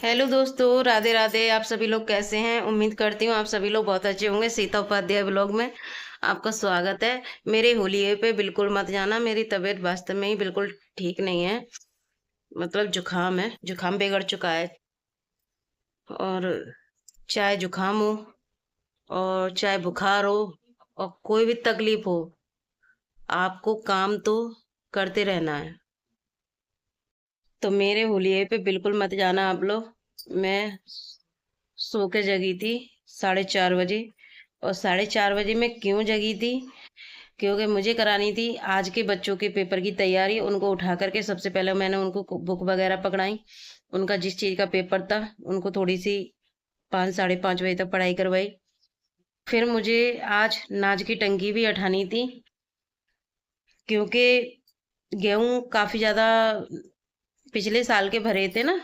Hello दोस्तों, राधे राधे। आप सभी लोग कैसे हैं? उम्मीद करती हूँ आप सभी लोग बहुत अच्छे होंगे। सीता उपाध्याय ब्लॉग में आपका स्वागत है। मेरे होलिये पे बिल्कुल मत जाना, मेरी तबीयत वास्तव में ही बिल्कुल ठीक नहीं है। मतलब जुकाम है, जुकाम बिगड़ चुका है। और चाहे जुकाम हो और चाहे बुखार हो और कोई भी तकलीफ हो, आपको काम तो करते रहना है। तो मेरे होलिये पे बिल्कुल मत जाना आप लोग। मैं सो के जगी थी 4:30 बजे। और 4:30 बजे मैं क्यों जगी थी? क्योंकि मुझे करानी थी आज के बच्चों के पेपर की तैयारी। उनको उठा करके सबसे पहले मैंने उनको बुक वगैरह पकड़ाई। उनका जिस चीज़ का पेपर था उनको थोड़ी सी 5 साढ़े 5 बजे तक पढ़ाई करवाई। फिर मुझे आज नाच की टंकी भी उठानी थी, क्योंकि गेहूं काफ़ी ज़्यादा पिछले साल के भरे थे ना,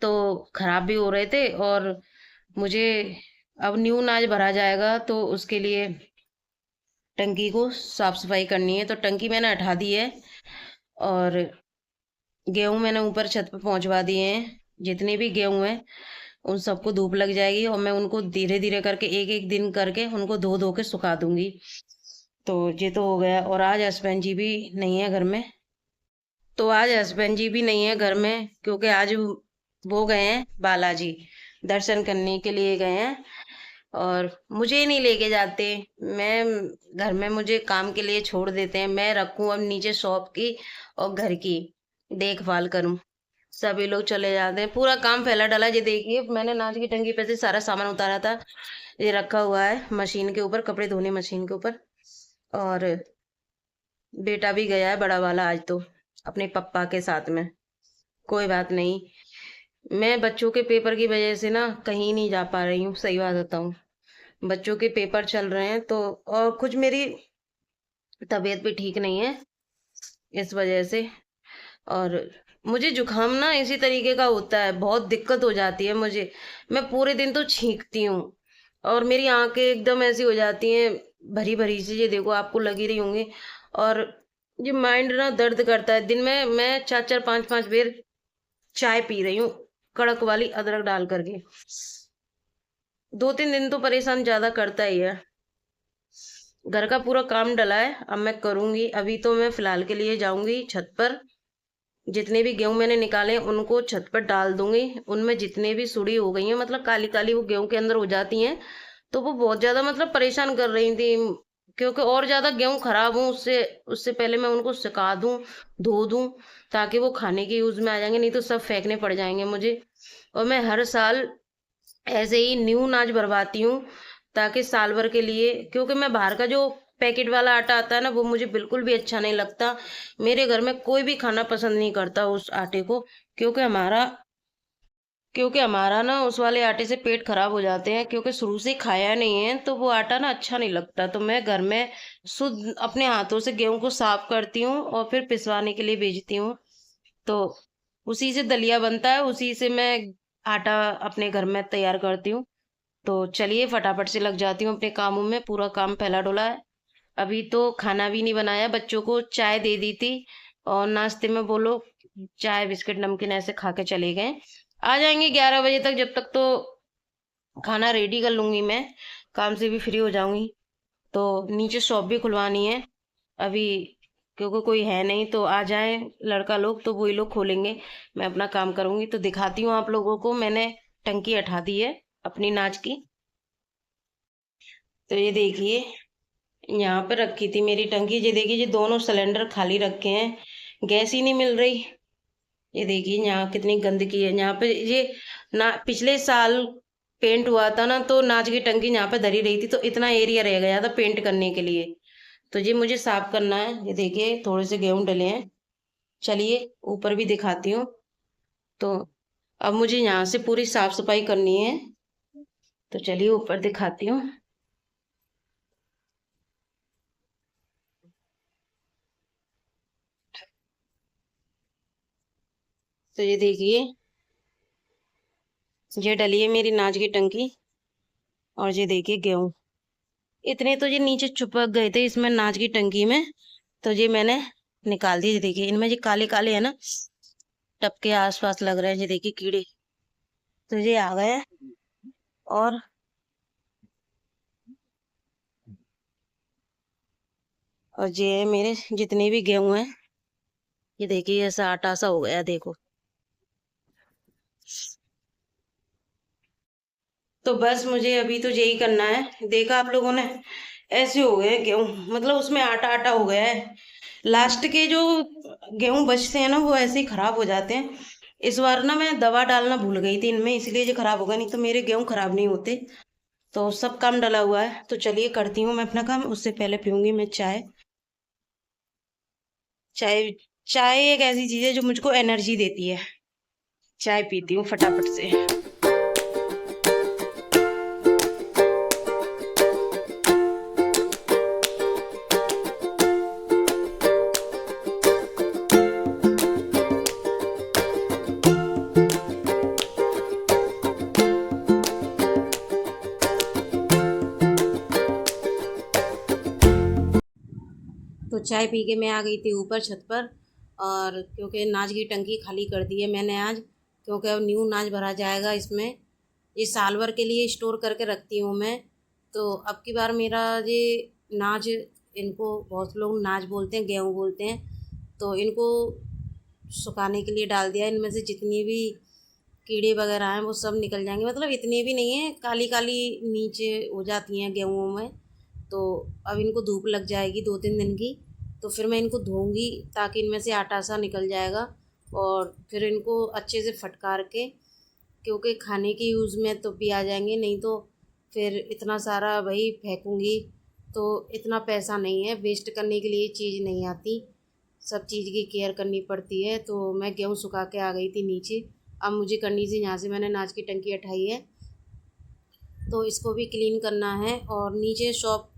तो खराब भी हो रहे थे। और मुझे अब न्यू नाच भरा जाएगा तो उसके लिए टंकी को साफ सफाई करनी है। तो टंकी मैंने हटा दी है और गेहूं मैंने ऊपर छत पे पहुंचवा दिए हैं। जितने भी गेहूं हैं उन सबको धूप लग जाएगी और मैं उनको धीरे धीरे करके एक एक दिन करके उनको धो धो के सुखा दूंगी। तो ये तो हो गया। और आज हस्बैंड जी भी नहीं है घर में। क्योंकि आज वो गए हैं बालाजी, दर्शन करने के लिए गए हैं। और मुझे नहीं लेके जाते। मैं घर में मुझे काम के लिए छोड़ देते हैं। मैं रखूं अब नीचे शॉप की और घर की देखभाल करूं। सभी लोग चले जाते हैं, पूरा काम फैला डाला। ये देखिए, मैंने नाच की टंकी पे से सारा सामान उतारा था। ये रखा हुआ है मशीन के ऊपर, कपड़े धोने मशीन के ऊपर। और बेटा भी गया है बड़ा वाला आज तो अपने पप्पा के साथ में। कोई बात नहीं। मैं बच्चों के पेपर की वजह से ना कहीं नहीं जा पा रही हूँ, सही बात बताऊं। बच्चों के पेपर चल रहे हैं तो, और कुछ मेरी तबीयत भी ठीक नहीं है इस वजह से। और मुझे जुकाम ना इसी तरीके का होता है, बहुत दिक्कत हो जाती है मुझे। मैं पूरे दिन तो छींकती हूँ और मेरी आंखें एकदम ऐसी हो जाती हैं, भरी भरी सी। ये देखो, आपको लगी रही होंगी। और ये माइंड ना दर्द करता है। दिन में मैं 4 4 5 5 बेर चाय पी रही हूँ, कड़क वाली अदरक डाल करके। 2 3 दिन तो परेशान ज्यादा करता ही है। घर का पूरा काम डला है, अब मैं करूंगी। अभी तो मैं फिलहाल के लिए जाऊंगी छत पर। जितने भी गेहूं मैंने निकाले उनको छत पर डाल दूंगी। उनमें जितने भी सुड़ी हो गई हैं, मतलब काली काली, वो गेहूं के अंदर हो जाती हैं। तो वो बहुत ज्यादा मतलब परेशान कर रही थी। क्योंकि और ज्यादा गेहूं खराब हो, उससे उससे पहले मैं उनको सुखा दूं, धो दूं, ताकि वो खाने के यूज में आ जाएंगे। नहीं तो सब फेंकने पड़ जाएंगे मुझे। और मैं हर साल ऐसे ही न्यू नाच भरवाती हूँ, ताकि साल भर के लिए। क्योंकि मैं बाहर का जो पैकेट वाला आटा आता है ना, वो मुझे बिल्कुल भी अच्छा नहीं लगता। मेरे घर में कोई भी खाना पसंद नहीं करता उस आटे को। क्योंकि हमारा क्योंकि हमारा ना उस वाले आटे से पेट खराब हो जाते हैं। क्योंकि शुरू से खाया नहीं है तो वो आटा ना अच्छा नहीं लगता। तो मैं घर में शुद्ध अपने हाथों से गेहूं को साफ करती हूँ और फिर पिसवाने के लिए भेजती हूँ। तो उसी से दलिया बनता है, उसी से मैं आटा अपने घर में तैयार करती हूँ। तो चलिए फटाफट से लग जाती हूँ अपने कामों में। पूरा काम फैला डोला है। अभी तो खाना भी नहीं बनाया, बच्चों को चाय दे दी थी और नाश्ते में वो लोग चाय बिस्किट नमकीन ऐसे खा के चले गए। आ जाएंगे 11 बजे तक। जब तक तो खाना रेडी कर लूंगी मैं, काम से भी फ्री हो जाऊंगी। तो नीचे शॉप भी खुलवानी है अभी, क्योंकि कोई है नहीं। तो आ जाए लड़का लोग तो वही लोग खोलेंगे, मैं अपना काम करूंगी। तो दिखाती हूँ आप लोगों को, मैंने टंकी हटा दी है अपनी नाच की। तो ये देखिए, यहाँ पे रखी थी मेरी टंकी। ये देखिए, ये दोनों सिलेंडर खाली रखे हैं, गैस ही नहीं मिल रही। ये देखिए यहाँ कितनी गंदगी है। यहाँ पे ये ना पिछले साल पेंट हुआ था ना, तो नाच की टंकी यहाँ पे धरी रही थी, तो इतना एरिया रह गया था पेंट करने के लिए। तो ये मुझे साफ करना है। ये देखिए, थोड़े से गेहूं डले हैं। चलिए ऊपर भी दिखाती हूँ। तो अब मुझे यहाँ से पूरी साफ सफाई करनी है। तो चलिए ऊपर दिखाती हूँ। तो ये देखिए, ये डली है मेरी नाच की टंकी। और ये देखिए गेहूं, इतने तो ये नीचे चिपक गए थे इसमें नाच की टंकी में। तो ये मैंने निकाल दिए। ये देखिए, इनमें ये काले काले है ना, टप के आसपास लग रहे हैं। ये देखिए कीड़े, तो ये आ गए हैं। और ये मेरे जितने भी गेहूं हैं, ये देखिए ऐसा आटा सा हो गया, देखो। तो बस मुझे अभी तो यही करना है। देखा आप लोगों ने, ऐसे हो गए गेहूं, मतलब उसमें आटा आटा हो गया है। लास्ट के जो गेहूं बचते हैं ना, वो ऐसे ही खराब हो जाते हैं। इस बार ना मैं दवा डालना भूल गई थी इनमें, इसलिए ये खराब हो गया, नहीं तो मेरे गेहूं खराब नहीं होते। तो सब काम डला हुआ है, तो चलिए करती हूँ मैं अपना काम। उससे पहले पीऊंगी मैं चाय। चाय चाय एक ऐसी चीज है जो मुझको एनर्जी देती है। चाय पीती हूँ फटाफट से। तो चाय पी के मैं आ गई थी ऊपर छत पर। और क्योंकि नाज की टंकी खाली कर दी है मैंने आज, क्योंकि अब न्यू नाज भरा जाएगा इसमें। ये साल भर के लिए स्टोर करके रखती हूँ मैं। तो अब की बार मेरा ये नाज, इनको बहुत लोग नाज बोलते हैं, गेहूँ बोलते हैं, तो इनको सुखाने के लिए डाल दिया। इनमें से जितनी भी कीड़े वगैरह हैं वो सब निकल जाएंगे, मतलब इतने भी नहीं है, काली काली नीचे हो जाती हैं गेहूँ में। तो अब इनको धूप लग जाएगी 2-3 दिन की, तो फिर मैं इनको धोऊंगी ताकि इनमें से आटा सा निकल जाएगा। और फिर इनको अच्छे से फटकार के, क्योंकि खाने के यूज़ में तो भी आ जाएंगे, नहीं तो फिर इतना सारा भाई फेंकूंगी तो इतना पैसा नहीं है, वेस्ट करने के लिए चीज़ नहीं आती, सब चीज़ की केयर करनी पड़ती है। तो मैं गेहूँ सुखा के आ गई थी नीचे। अब मुझे करनी थी, यहाँ से मैंने नाच की टंकी उठाई है, तो इसको भी क्लीन करना है। और नीचे शॉप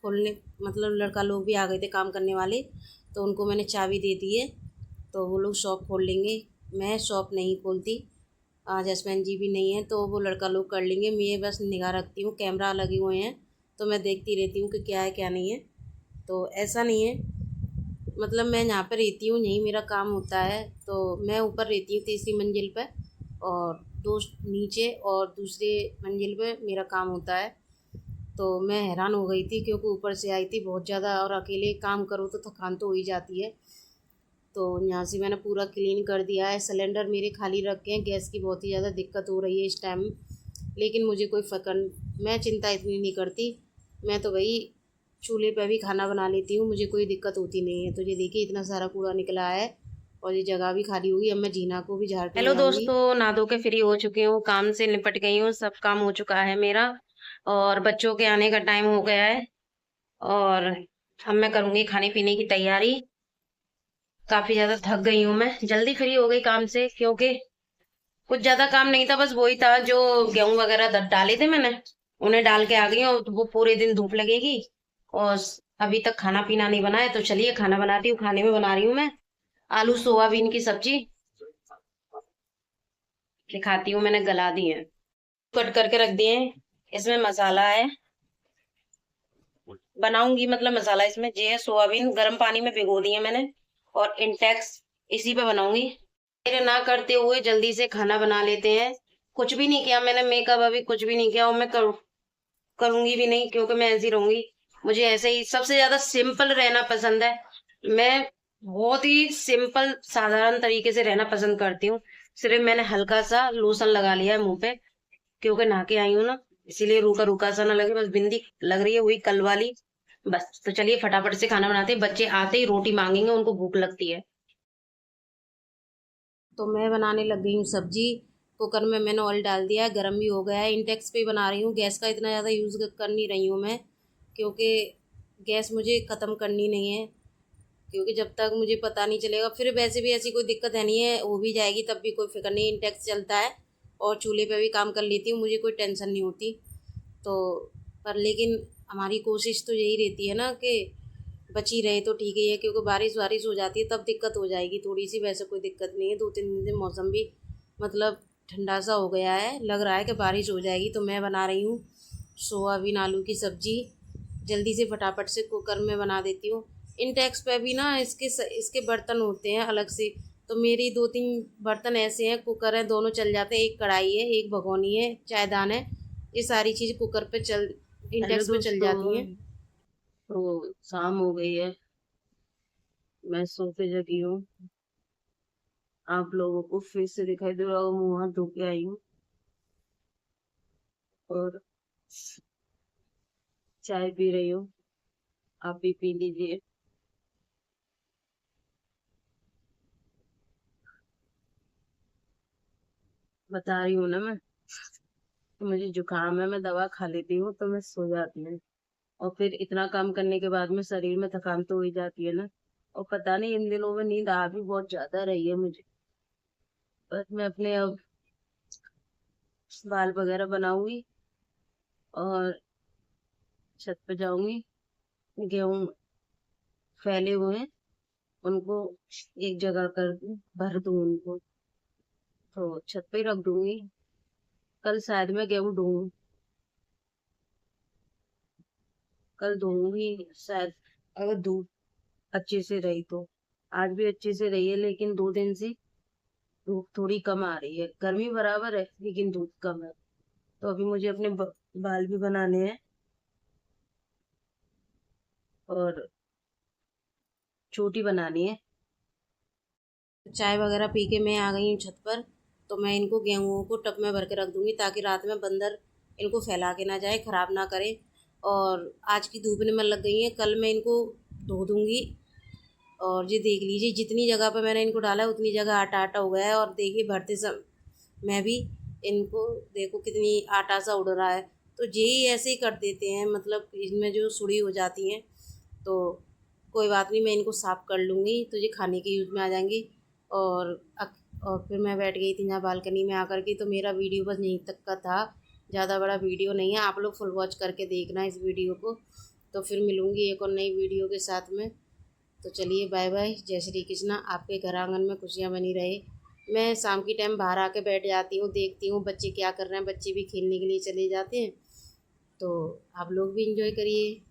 खोलने, मतलब लड़का लोग भी आ गए थे काम करने वाले, तो उनको मैंने चाबी दे दी है, तो वो लोग शॉप खोल लेंगे। मैं शॉप नहीं खोलती, आज हस्बैंड जी भी नहीं है, तो वो लड़का लोग कर लेंगे। मैं बस निगाह रखती हूँ, कैमरा लगे हुए हैं तो मैं देखती रहती हूँ कि क्या है क्या नहीं है। तो ऐसा नहीं है, मतलब मैं यहाँ पर रहती हूँ, यहीं मेरा काम होता है। तो मैं ऊपर रहती हूँ तीसरी मंजिल पर, और दो नीचे और दूसरे मंजिल पे मेरा काम होता है। तो मैं हैरान हो गई थी, क्योंकि ऊपर से आई थी बहुत ज़्यादा, और अकेले काम करूँ तो थकान तो हो ही जाती है। तो यहाँ से मैंने पूरा क्लीन कर दिया है। सिलेंडर मेरे खाली रखे हैं, गैस की बहुत ही ज़्यादा दिक्कत हो रही है इस टाइम, लेकिन मुझे कोई फ़िक्र, मैं चिंता इतनी नहीं करती। मैं तो भाई चूल्हे पर भी खाना बना लेती हूँ, मुझे कोई दिक्कत होती नहीं है। तो ये देखिए इतना सारा कूड़ा निकला है, और ये जगह भी खाली होगी। अब मैं जीना को भी झाड़ के हेलो ले आऊँगी। दोस्तों, नहा धो के फ्री हो चुकी हूँ, काम से निपट गई हूँ, सब काम हो चुका है मेरा। और बच्चों के आने का टाइम हो गया है, और अब मैं करूँगी खाने पीने की तैयारी। काफी ज्यादा थक गई हूँ मैं, जल्दी फ्री हो गई काम से, क्योंकि कुछ ज्यादा काम नहीं था, बस वही था जो गेहूं वगैरह डाले थे मैंने, उन्हें डाल के आ गई हूँ। और वो पूरे दिन धूप लगेगी, और अभी तक खाना पीना नहीं बना है, तो चलिए खाना बनाती हूँ। खाने में बना रही हूँ मैं आलू सोयाबीन की सब्जी, दिखाती हूँ, मैंने गला दी है, कट करके रख दिए हैं। इसमें मसाला है, बनाऊंगी मतलब मसाला इसमें जे है, सोयाबीन गर्म पानी में भिगो दी है मैंने, और इंटेक्स इसी पे बनाऊंगी। मेरे ना करते हुए जल्दी से खाना बना लेते हैं। कुछ भी नहीं किया मैंने, मेकअप अभी कुछ भी नहीं किया, और मैं करूंगी भी नहीं, क्योंकि मैं ऐसी रहूंगी। मुझे ऐसे ही सबसे ज्यादा सिंपल रहना पसंद है। मैं बहुत ही सिंपल साधारण तरीके से रहना पसंद करती हूँ। सिर्फ मैंने हल्का सा लोशन लगा लिया है मुंह पे, क्योंकि नहा के आई हूँ ना, इसीलिए रूखा रूखा सा ना लगे, बस बिंदी लग रही है वही कल वाली। बस तो चलिए फटाफट से खाना बनाते हैं, बच्चे आते ही रोटी मांगेंगे, उनको भूख लगती है। तो मैं बनाने लग गई हूँ सब्जी। कुकर में मैंने ऑयल डाल दिया है, गर्म भी हो गया है। इंटेक्स पे ही बना रही हूँ, गैस का इतना ज़्यादा यूज़ कर नहीं रही हूँ मैं, क्योंकि गैस मुझे ख़त्म करनी नहीं है। क्योंकि जब तक मुझे पता नहीं चलेगा, फिर वैसे भी ऐसी कोई दिक्कत है नहीं है, हो भी जाएगी तब भी कोई फिक्र नहीं, इंटेक्स चलता है। और चूल्हे पे भी काम कर लेती हूँ, मुझे कोई टेंशन नहीं होती। तो पर लेकिन हमारी कोशिश तो यही रहती है ना कि बची रहे तो ठीक ही है, क्योंकि बारिश वारिश हो जाती है तब दिक्कत हो जाएगी थोड़ी सी। वैसे कोई दिक्कत नहीं है, 2-3 दिन से मौसम भी मतलब ठंडा सा हो गया है, लग रहा है कि बारिश हो जाएगी। तो मैं बना रही हूँ सोयाबीन आलू की सब्ज़ी, जल्दी से फटाफट से कुकर में बना देती हूँ। इंटेक्स पे भी ना इसके बर्तन होते हैं अलग से, तो मेरी 2-3 बर्तन ऐसे हैं, कुकर है, दोनों चल जाते हैं, एक कढ़ाई है, एक भगोनी है, चायदान है, ये सारी चीज़ कुकर पे चल हेलो इंडेक्स पे चल दोस्तों, जाती हैं। तो शाम हो गई है, मैं सो के जगी हूँ। आप लोगों को फिर से दिखाई दे रहा हूँ, मुँह हाथ धो के आई हूँ और चाय पी रही हूँ। आप भी पी लीजिए। बता रही हूँ ना मैं, तो मुझे जुकाम है, मैं दवा खा लेती हूँ तो मैं सो जाती हूँ। और फिर इतना काम करने के बाद में शरीर में थकान तो हो ही जाती है ना। और पता नहीं इन दिनों में नींद आ भी बहुत ज्यादा रही है मुझे। बस मैं अपने अब बाल वगैरह बनाऊंगी और छत पे जाऊंगी। गेहूं फैले हुए हैं, उनको एक जगह कर दूं, भर दूं उनको, तो छत पे ही रख दूंगी। कल शायद मैं गेहूं ढूंढूं, कल धोऊंगी शायद, अगर धूप अच्छे से रही तो। आज भी अच्छे से रही है लेकिन 2 दिन से धूप थोड़ी कम आ रही है। गर्मी बराबर है लेकिन धूप कम है। तो अभी मुझे अपने बाल भी बनाने हैं और चोटी बनानी है। चाय वगैरह पी के मैं आ गई हूँ छत पर। तो मैं इनको गेहूँ को टब में भर के रख दूँगी ताकि रात में बंदर इनको फैला के ना जाए, ख़राब ना करे। और आज की धूप में लग गई है, कल मैं इनको धो दूँगी। और ये देख लीजिए, जितनी जगह पे मैंने इनको डाला है उतनी जगह आटा आटा हो गया है। और देखिए भरते समय मैं भी इनको, देखो कितनी आटा सा उड़ रहा है। तो यही ऐसे ही कर देते हैं, मतलब इनमें जो सुड़ी हो जाती हैं। तो कोई बात नहीं, मैं इनको साफ़ कर लूँगी तो ये खाने के यूज़ में आ जाएंगी। और और फिर मैं बैठ गई थी यहाँ बालकनी में आकर के। तो मेरा वीडियो बस यहीं तक का था, ज़्यादा बड़ा वीडियो नहीं है। आप लोग फुल वॉच करके देखना इस वीडियो को। तो फिर मिलूँगी एक और नई वीडियो के साथ में। तो चलिए बाय बाय, जय श्री कृष्णा। आपके घर आंगन में खुशियाँ बनी रहे। मैं शाम की टाइम बाहर आके बैठ जाती हूँ, देखती हूँ बच्चे क्या कर रहे हैं। बच्चे भी खेलने के लिए चले जाते हैं, तो आप लोग भी इंजॉय करिए।